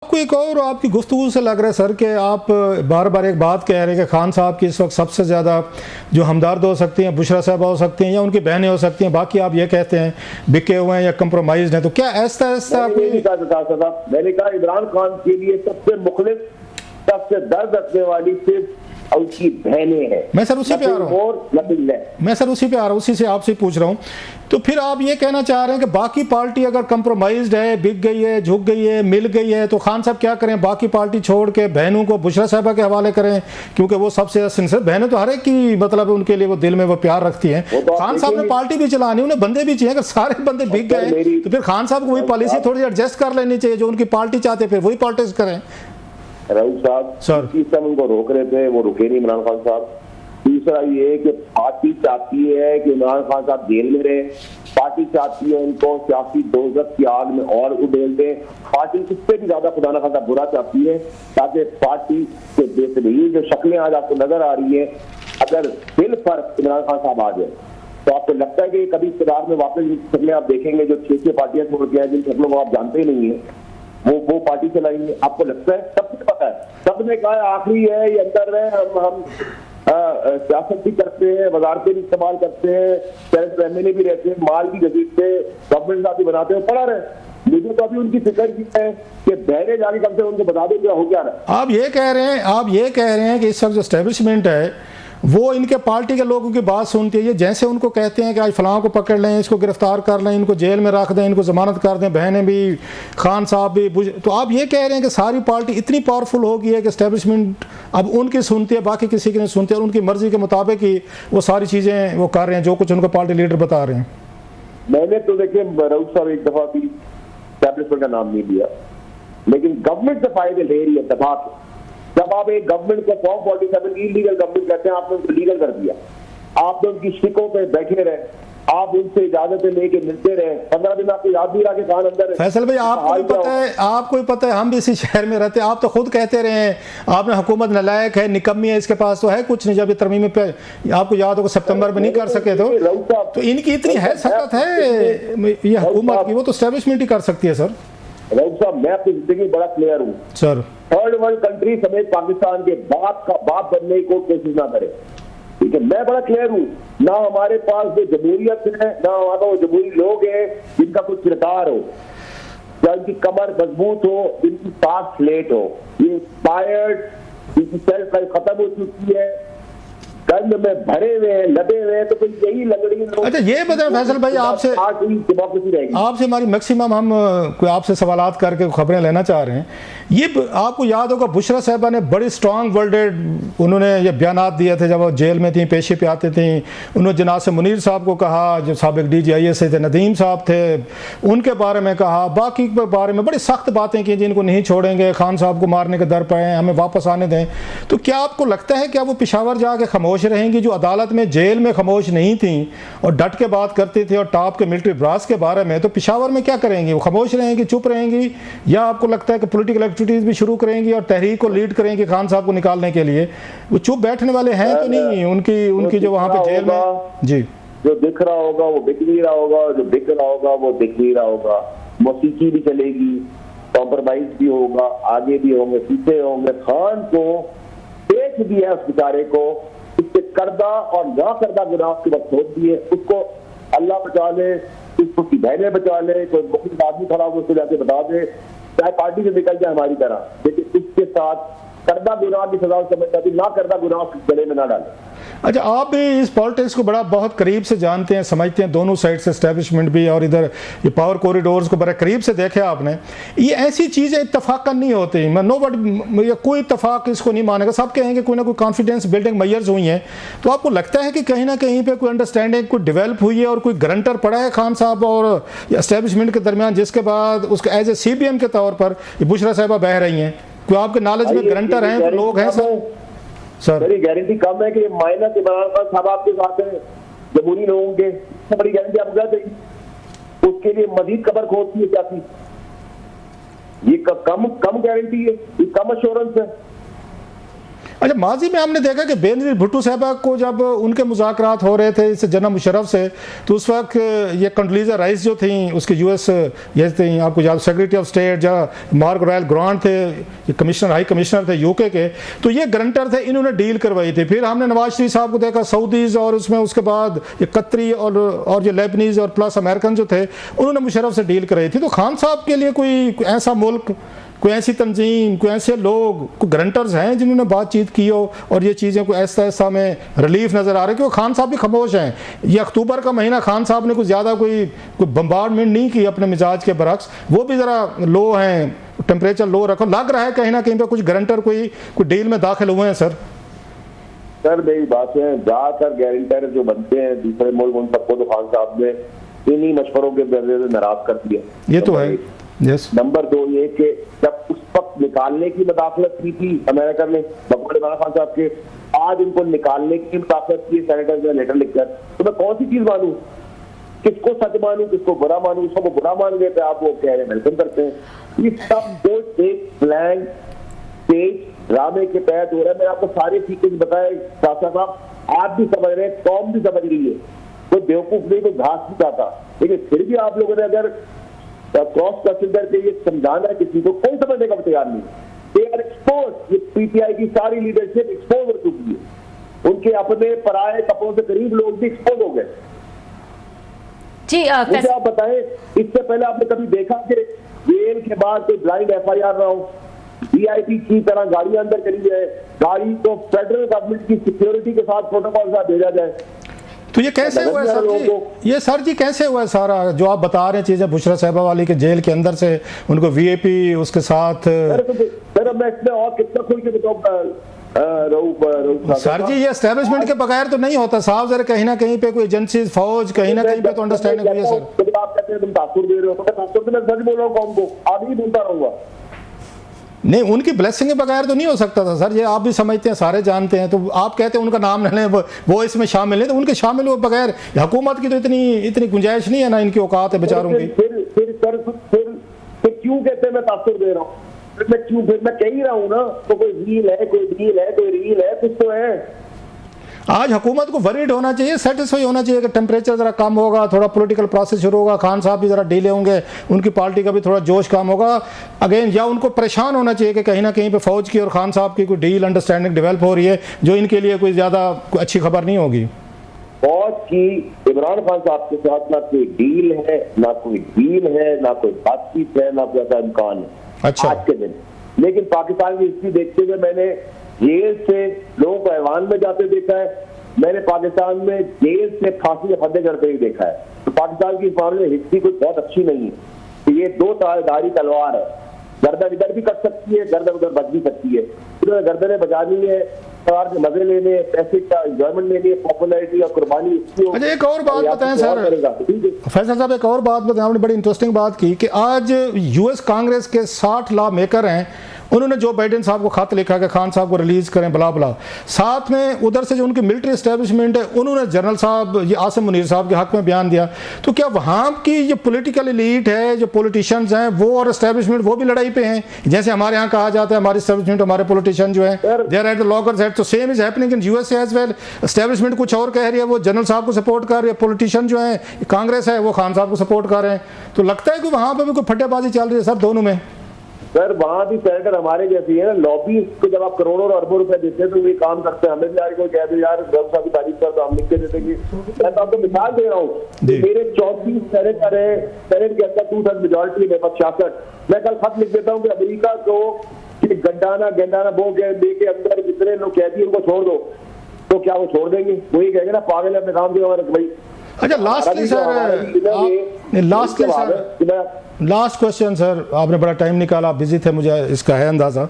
आपको एक और आपकी गुफ्तगू से लग रहा है सर कि आप बार बार एक बात कह रहे हैं कि खान साहब की इस वक्त सबसे ज़्यादा जो हमदर्द हो सकती हैं बुशरा साहबा हो सकती हैं या उनकी बहनें हो सकती हैं, बाकी आप ये कहते हैं बिके हुए हैं या कंप्रोमाइज़ हैं। तो क्या ऐसा मैंने कहा इमरान खान के लिए सबसे मुखलिस, सबसे दर्द रखने वाली सिर्फ उनकी बहनें हैं। मैं सर उसी पे आ रहा हूँ, उसी से आपसे पूछ रहा हूँ। तो फिर आप ये कहना चाह रहे हैं कि बाकी पार्टी अगर कंप्रोमाइज्ड है, बिक गई है, झुक गई है, मिल गई है, तो खान साहब क्या करें? बाकी पार्टी छोड़ के बहनों को बुशरा साहबा के हवाले करें, क्योंकि वो सबसे सिंसियर बहनें तो हर एक की मतलब उनके लिए वो दिल में वो प्यार रखती हैं। खान साहब ने पार्टी भी चलानी, उन्हें बंदे भी चाहिए। अगर सारे बंदे बिक गए तो फिर खान साहब को वही पॉलिसी थोड़ी एडजस्ट कर लेनी चाहिए जो उनकी पार्टी चाहते, फिर वही पॉलिटिक्स करें। राउत साहब सर उनको रोक रहे थे, वो रुके नहीं इमरान खान साहब। दूसरा ये कि पार्टी चाहती है कि इमरान खान साहब जेल में रहे, पार्टी चाहती है उनको सियासी दोज़ख की आग में और उड़ेल दे, पार्टी इससे भी ज्यादा खुदा न खासा बुरा चाहती है ताकि पार्टी के बेहतरीन जो शक्लें आज आपको नजर आ रही है, अगर बिल फर्क इमरान खान साहब आ जाए तो आपको लगता है कि कभी इक़्तिदार में वापस शक्लें आप देखेंगे जो 6 पार्टियां छोड़ के हैं, जिन शक्लों को आप जानते ही नहीं है, वो पार्टी चलाएंगे? आपको लगता है? सबको पता है, सबने कहा आखिरी है, ये अंदर है, हम सियासत भी करते हैं, वजारतें भी इस्तेमाल करते हैं, टेरेस रहने भी रहते हैं, माल भी घसीटते, गवर्नमेंट साथ भी बनाते हैं, पड़ा रहे। मुझे तो अभी उनकी फिक्र की है कि बहरे जाके कम से उनको बता दें क्या हो क्या रहा। आप ये कह रहे हैं कि इस वक्त जो एस्टेब्लिशमेंट है वो इनके पार्टी के लोगों की बात सुनती है। ये जैसे उनको कहते हैं कि आज फलां को पकड़ लें, इसको गिरफ्तार कर लें, इनको जेल में रख दें, इनको जमानत कर दें, बहनें भी, खान साहब भी, तो आप ये कह रहे हैं कि सारी पार्टी इतनी पावरफुल हो गई है कि एस्टेब्लिशमेंट अब उनकी सुनती है, बाकी किसी की नहीं सुनती, और उनकी मर्जी के मुताबिक ही वो सारी चीज़ें वो कर रहे हैं जो कुछ उनको पार्टी लीडर बता रहे हैं। मैंने तो देखिए राउत साहब एक दफा भी एस्टेब्लिशमेंट का नाम नहीं लिया, लेकिन गवर्नमेंट से फायदे ले रही है दबा। जब आप एक गवर्नमेंट को फॉर्म 47 इलीगल गवर्नमेंट कहते हैं, आपने उनको लीगल कर दिया, आपने उनकी शिकों पे बैठे रहे, आप उनसे इजाजतें लेके मिलते रहे, 15 दिन आपको याद नहीं रहा कि खान अंदर है। फैसल भाई आपको भी पता है, हम भी इसी शहर में रहते हैं, आप तो खुद कहते रहे हैं आपने हुकूमत नालायक है, निकम्मी है, इसके पास तो है कुछ नहीं। जब ये तरमीम पे आपको याद होगा सितंबर में नहीं कर सके तो इनकी इतनी है सकत है ये हुकूमत की, वो तो एस्टेब्लिशमेंट ही कर सकती है। सर राउत साहब मैं अपनी जिंदगी बड़ा क्लियर हूँ सर, थर्ड वर्ल्ड कंट्री समेत पाकिस्तान के बाप का बाप बनने की कोई कोशिश ना करे, ठीक है? मैं बड़ा क्लियर हूँ, ना हमारे पास जो जमहूरियत है, ना हमारा वो जमहूरी लोग हैं जिनका कुछ किरदार हो, या इनकी कमर मजबूत हो, इनकी पास स्लेट हो। ये एक्सपायर्ड, इनकी सेल्फ लाइफ खत्म हो चुकी है, गंद में भरे हुए, लदे हुए, तो कोई यही लंगड़ी। अच्छा ये बताएं फैसल भाई, आपसे हमारी मैक्सिमम हम कोई आपसे सवालात करके खबरें लेना चाह रहे हैं। ये आपको याद होगा बुशरा साहबा ने बड़ी स्ट्रांग वर्डेड उन्होंने ये बयानात दिए थे जब वो जेल में थी, पेशी पे आते थे। उन्होंने जनाब से मुनीर साहब को कहा जो साबिक DGIS थे, नदीम साहब थे, उनके बारे में कहा, बाकी के बारे में बड़ी सख्त बातें की जिनको नहीं छोड़ेंगे, खान साहब को मारने के दर पर हैं, हमें वापस आने दें। तो क्या आपको लगता है क्या वो पेशावर जाके खामोश रहेंगी जो अदालत में जेल में खामोश नहीं थी और डट के बात करती थी और टॉप के मिलिट्री ब्रास के बारे में, तो पेशावर में क्या करेंगी? वो खामोश रहेंगी, चुप रहेंगी, या आपको लगता है कि पॉलिटिकल एक्टिविटीज भी शुरू करेंगी और तहरीक को लीड करेंगी खान साहब को निकालने के लिए? वो चुप बैठने वाले हैं तो नहीं? उनकी जो वहां पे जेल में जी जो दिख रहा होगा वो दिख नहीं रहा होगा, जो दिख रहा होगा वो दिख नहीं रहा होगा। मौसीकी भी चलेगी, कॉम्प्रोमाइज भी होगा, आगे भी होंगे, पीछे होंगे। खान को देख दिया उस बेचारे को, उसके करदा और ना करदा गुनाह के वक्त छोड़ दिए, उसको अल्लाह बचा ले, उसकी बहनें बचा ले, कोई मुख्य आदमी खड़ा हो उसको जाके बता दे, चाहे पार्टी से निकल जाए हमारी तरह, लेकिन उसके साथ करदा गुनाह की सजा समझता थी, ना करदा गुनाह गले में ना डाले। अच्छा आप भी इस पॉलिटिक्स को बड़ा बहुत करीब से जानते हैं, समझते हैं, दोनों साइड से एस्टेब्लिशमेंट भी और इधर ये पावर कॉरिडोर्स को बड़े करीब से देखा आपने। ये ऐसी चीज़ें इत्तफाकन नहीं होती, नो कोई इत्तफाक इसको नहीं मानेगा, सब कहेंगे कोई ना कोई कॉन्फिडेंस बिल्डिंग मैयर्स हुई हैं। तो आपको लगता है कि कहीं ना कहीं पे कोई अंडरस्टैंडिंग कोई डेवलप हुई है और कोई गारंटर पड़ा है खान साहब और एस्टेब्लिशमेंट के दरमियान, जिसके बाद उसके एज ए CBM के तौर पर ये बुशरा साहबा बह रही हैं? कोई आपके नॉलेज में गारंटर हैं, लोग हैं? सर मेरी गारंटी कम है कि माइनस इमरान खान साहब आपके साथ हैं जमहूरी लोगों के, बड़ी गारंटी आपको क्या चाहिए? उसके लिए मजीद कबर खोदती है क्या थी? ये कम गारंटी है, ये कम अश्योरेंस है। अच्छा, माजी में हमने देखा कि बेनजीर भुट्टो साहबा को जब उनके मुज़ाकरात हो रहे थे इस जनाब मुशर्रफ से, तो उस वक्त ये कंडोलीज़ा राइस जो थी उसके यूएस ये थी, आपको याद, सेक्रेटरी ऑफ स्टेट जहाँ मार्क रॉयल ग्रांट थे, ये कमिश्नर, हाई कमिश्नर थे यूके के, तो ये गारंटर थे, इन्होंने डील करवाई थी। फिर हमने नवाज शरीफ साहब को देखा सऊदीज़, और उसमें उसके बाद ये कतरी और जो लेबनीज़ और प्लस अमेरिकन जो थे उन्होंने मुशर्रफ से डील कराई थी। तो खान साहब के लिए कोई ऐसा मुल्क, कोई ऐसी तंजीम, कोई ऐसे लोग, कोई गारंटर्स हैं जिन्होंने बातचीत की हो और ये चीज़ें कोई ऐसा में रिलीफ नज़र आ रहा है? क्योंकि खान साहब भी खामोश हैं। ये अक्टूबर का महीना खान साहब ने कुछ ज़्यादा कोई बम्बार्डमेंट नहीं की अपने मिजाज के बरक्स, वो भी ज़रा लो हैं, टेम्परेचर लो रखो। लग रहा है कहीं ना कहीं पे कुछ गारंटर कोई डील में दाखिल हुए हैं सर। सर मेरी बात है, ज़्यादातर गारंटर जो बनते हैं दूसरे मुल्क, उन सबको तो खान साहब ने इन्हीं मशवरों के जरिए से नाराज कर दिया। ये तो है। यस। नंबर 2 ये कि जब उस वक्त निकालने की मदाखलत की थी अमेरिका ने बकौल इमरान खान साहब के, आज इनको निकालने की मदाखलत की सेनेटर ने लेटर लिखकर, तो मैं कौन सी चीज मानूं? किसको सच मानूं, किसको बुरा मानूं? उसको बुरा मान लेते आप, वो कह रहे हैं वेलकम करते हैं। ये सब कुछ एक प्लान स्टेज ड्रामे के तहत हो रहा है। मैंने आपको सारे सीक्वेंस बताए शाह साहब, आप भी समझ रहे हैं, कौम भी समझ रही है, कोई बेवकूफ नहीं, कोई घास नहीं खाता, लेकिन फिर भी आप लोगों ने अगर क्रॉस कंसिडर के ये समझाना किसी को, कोई समझने का तैयार नहीं। दे आर एक्सपोज, ये पीटीआई की सारी लीडरशिप एक्सपोज हो चुकी है, उनके अपने पराए कपड़ों से करीब लोग भी एक्सपोज हो गए जी। मुझे आप बताएं, इससे पहले आपने कभी देखा कि जेल के बाद कोई ब्लाइंड एफआईआर ना हो? वीआईपी की तरह गाड़ियां अंदर करी है, गाड़ी को फेडरल गवर्नमेंट की सिक्योरिटी के साथ प्रोटोकॉल साथ भेजा जाए। तो ये कैसे हुआ है सर जी? ये सर जी कैसे हुआ है सारा जो आप बता रहे हैं चीजें, बुशरा साहिबा वाली के जेल के अंदर से उनको वीआईपी उसके साथ? सर मैं इसमें और कितना खुल के बताऊं सर जी, ये एस्टेब्लिशमेंट के बगैर तो नहीं होता साहब, जरा कहीं ना कहीं पे कोई एजेंसी, फौज कहीं ना कहीं पे तो अंडरस्टैंडिंग हुई है सर। आप कहते हैं तुम तासुर दे रहे हो, मैं तासुर तो मैं सच बोल रहा हूँ कौन को, आगे ही बोलता रहूंगा। नहीं, उनकी ब्लेसिंग के बगैर तो नहीं हो सकता था सर, ये आप भी समझते हैं, सारे जानते हैं। तो आप कहते हैं उनका नाम न लें, वो इसमें शामिल है, तो उनके शामिल हुए बगैर हुकूमत की तो इतनी गुंजाइश नहीं है ना, इनकी औकात है बेचारों की। फिर क्यों कहते हैं मैं तासुर दे रहा हूँ? फिर मैं कह ही रहा हूँ ना, तो कोई डील है, कोई डील है, कोई रील है, कुछ तो है। आज हुकूमत को वरीड होना चाहिए, सेटिस्फाई होना चाहिए कि टेम्परेचर जरा कम होगा, थोड़ा पॉलिटिकल प्रोसेस शुरू होगा, खान साहब भी जरा ढीले होंगे, उनकी पार्टी का भी थोड़ा जोश कम होगा अगेन, या उनको परेशान होना चाहिए कि कहीं ना कहीं पे फौज की और खान साहब की कोई डील, अंडरस्टैंडिंग डेवलप हो रही है जो इनके लिए कोई ज़्यादा अच्छी खबर नहीं होगी। फौज की इमरान खान साहब के साथ ना कोई डील है, ना कोई डील है, ना कोई बातचीत है, ना कोई ऐसा इम्कान है अच्छा आज के दिन। लेकिन पाकिस्तान की हिस्ट्री देखते हुए मैंने जेल से लोगों को ऐवान में जाते देखा है, मैंने पाकिस्तान में जेल से फांसी के फंदे करते हुए देखा है। तो पाकिस्तान की इस मामले में हिस्ट्री कुछ बहुत अच्छी नहीं है। तो ये दो धारी तलवार है, गर्दन इधर भी कट सकती है, गर्दन उधर बच भी सकती है। तो गर्दनें बजानी है, सवार के मजे लेने, पैसे का एंजॉयमेंट लेनी है, पॉपुलैरिटी और कुर्बानी। अच्छा, एक और बात बताएं सर, फैसल साहब एक और बात बताएं, आपने बड़ी इंटरेस्टिंग बात की कि आज यूएस कांग्रेस के 60 लॉ मेकर हैं, उन्होंने जो बाइडेन साहब को खत लिखा कि खान साहब को रिलीज करें बला बला, साथ में उधर से जो उनकी मिलिट्री एस्टेब्लिशमेंट है उन्होंने जनरल साहब ये आसिम मुनीर साहब के हक में बयान दिया। तो क्या वहाँ की ये पॉलिटिकल एलीट है, जो पॉलिटिशियंस हैं वो और एस्टेब्लिशमेंट वो भी लड़ाई पे हैं? जैसे हमारे यहाँ कहा जाता है हमारी एस्टेब्लिशमेंट, हमारे पॉलिटिशियन जो है they are at the loggerheads, तो same is happening in USA as well. Establishment कुछ और कह रही है, वो जनरल साहब को सपोर्ट कर रही है, पॉलिटिशियन जो है कांग्रेस है वो खान साहब को सपोर्ट कर रहे हैं। तो लगता है कि वहाँ पर भी कोई फट्टेबाजी चल रही है सर दोनों में? सर वहां भी सेनेटर हमारे जैसी है ना, लॉबी को जब आप करोड़ों और अरबों रुपए देते हैं तो ये काम करते हैं। हमें भी यार कोई कह दे यार साहब की तारीफ कर, तो हम लिख के देते कि मैं तो आपको मिसाल दे रहा हूँ, मेरे 34 सेनेटर है, सेनेट के अंदर 2/3 मेजोरिटी है, 66। मैं कल खत लिख देता हूँ कि अमेरिका को गंडाना बो के अंदर जितने लोग कहती है उनको छोड़ दो, तो क्या वो छोड़ देंगे? वही कहेंगे ना पागल है अपने काम के भाई। अच्छा, लास्ट क्वेश्चन सर, आपने बड़ा टाइम निकाला, बिजी थे, मुझे इसका है अंदाजा।